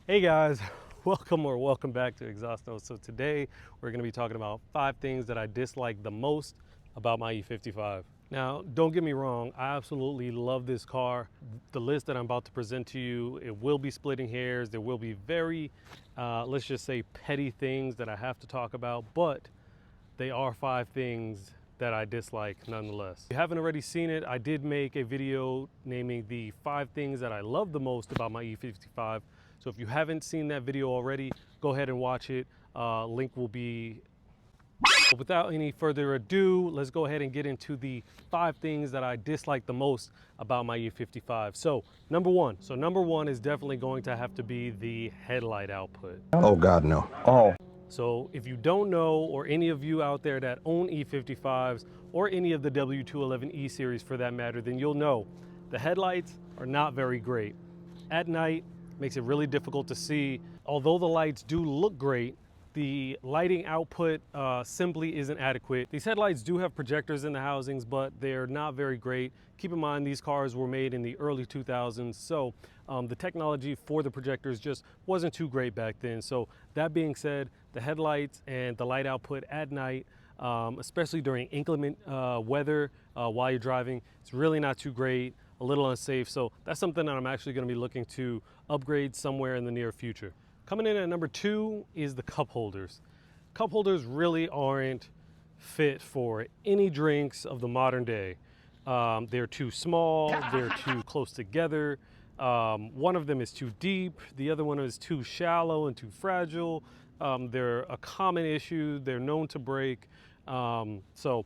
Hey guys, welcome back to Exhaust Notes. So today we're going to be talking about 5 things that I dislike the most about my E55. Now, don't get me wrong, I absolutely love this car. The list that I'm about to present to you, it will be splitting hairs. There will be very, let's just say, petty things that I have to talk about, but they are 5 things that I dislike nonetheless. If you haven't already seen it, I did make a video naming the 5 things that I love the most about my E55. So if you haven't seen that video already, go ahead and watch it. Link will be. But without any further ado, let's go ahead and get into the 5 things that I dislike the most about my E55. So number one is definitely going to have to be the headlight output. Oh God, no. Oh. So if you don't know, or any of you out there that own E55s or any of the W211E series for that matter, then you'll know the headlights are not very great. At night, makes it really difficult to see. Although the lights do look great, the lighting output simply isn't adequate. These headlights do have projectors in the housings, but they're not very great. Keep in mind, these cars were made in the early 2000s, so the technology for the projectors just wasn't too great back then. So that being said, the headlights and the light output at night, especially during inclement weather while you're driving, it's really not too great, a little unsafe. So that's something that I'm actually going to be looking to upgrade somewhere in the near future. Coming in at number 2 is the cup holders. Cup holders really aren't fit for any drinks of the modern day. They're too small, they're too close together. One of them is too deep, the other one is too shallow and too fragile. They're a common issue, they're known to break. So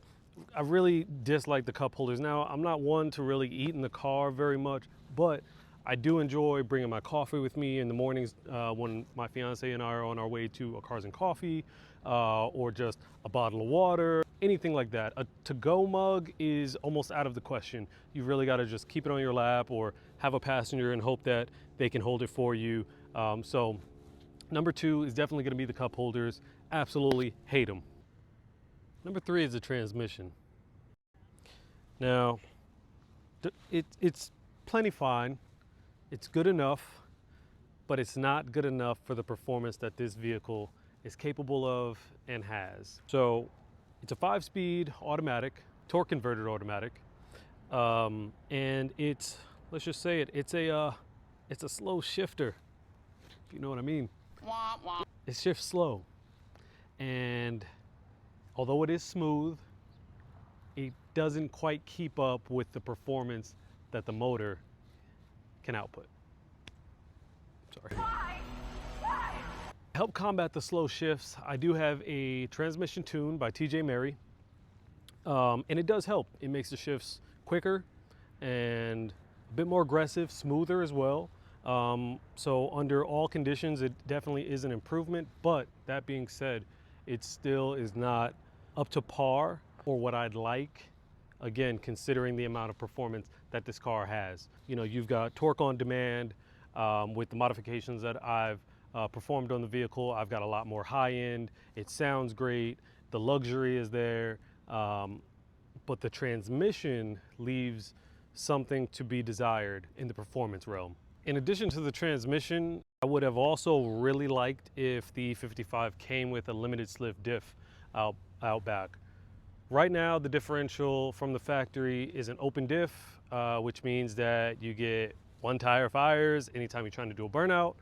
I really dislike the cup holders. Now, I'm not one to really eat in the car very much, but I do enjoy bringing my coffee with me in the mornings when my fiance and I are on our way to a Cars and Coffee, or just a bottle of water, anything like that. A to-go mug is almost out of the question. You really got to just keep it on your lap or have a passenger and hope that they can hold it for you. So number 2 is definitely going to be the cup holders. Absolutely hate them. Number 3 is the transmission. Now, it's plenty fine. It's good enough, but it's not good enough for the performance that this vehicle is capable of and has. So it's a 5-speed automatic, torque converted automatic, and it's, let's just say it's a slow shifter, if you know what I mean. It shifts slow, and although it is smooth, it doesn't quite keep up with the performance that the motor can output. Sorry. Why? To help combat the slow shifts, I do have a transmission tune by TJ Mary, and it does help. It makes the shifts quicker and a bit more aggressive, smoother as well. So under all conditions, it definitely is an improvement, but that being said, it still is not up to par or what I'd like, again, considering the amount of performance that this car has. You know, you've got torque on demand. With the modifications that I've performed on the vehicle, I've got a lot more high end. It sounds great. The luxury is there, but the transmission leaves something to be desired in the performance realm. In addition to the transmission, I would have also really liked if the E55 came with a limited slip diff out back. Right now, the differential from the factory is an open diff, which means that you get 1 tire fires anytime you're trying to do a burnout.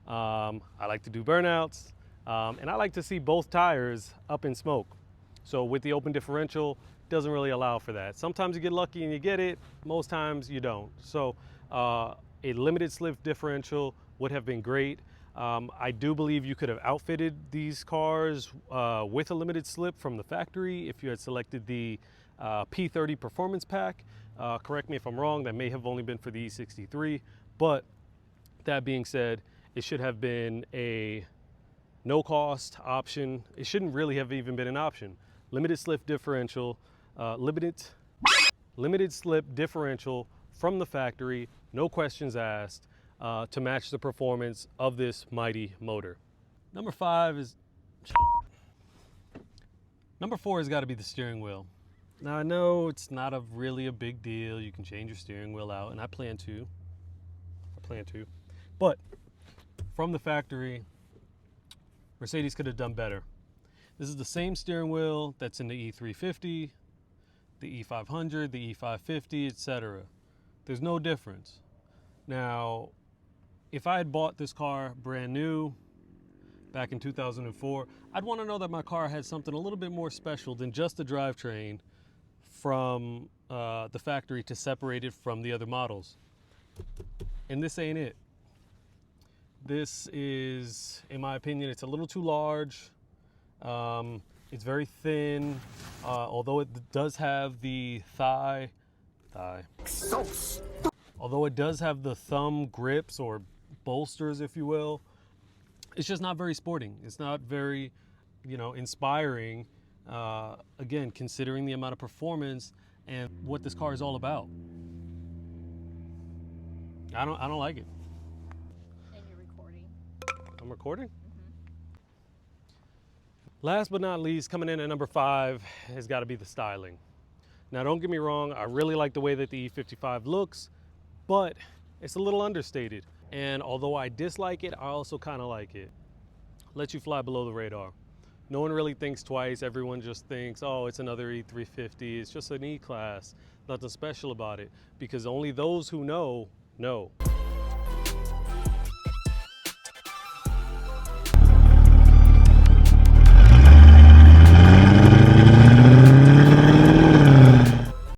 I like to do burnouts, and I like to see both tires up in smoke. So with the open differential, doesn't really allow for that. Sometimes you get lucky and you get it, most times you don't. So a limited slip differential would have been great. I do believe you could have outfitted these cars with a limited slip from the factory if you had selected the P30 Performance Pack. Correct me if I'm wrong, that may have only been for the E63, but that being said, it should have been a no-cost option. It shouldn't really have even been an option. Limited slip differential, limited slip differential from the factory, no questions asked, to match the performance of this mighty motor. Number 4 has got to be the steering wheel. Now, I know it's not really a big deal. You can change your steering wheel out, and I plan to. But from the factory, Mercedes could have done better. This is the same steering wheel that's in the E350, the E500, the E550, etc. There's no difference. Now, if I had bought this car brand new back in 2004, I'd want to know that my car had something a little bit more special than just the drivetrain from the factory to separate it from the other models. And this ain't it. This is, in my opinion, it's a little too large. It's very thin, although it does have the although it does have the thumb grips or bolsters, if you will, it's just not very sporting. It's not very, inspiring. Again, considering the amount of performance and what this car is all about. I don't like it. And you're recording. I'm recording? Mm-hmm. Last but not least, coming in at number 5 has got to be the styling. Now, don't get me wrong, I really like the way that the E55 looks, but it's a little understated. And although I dislike it, I also kind of like it. Lets you fly below the radar. No one really thinks twice. Everyone just thinks, oh, it's another E350. It's just an E-Class. Nothing special about it. Because only those who know.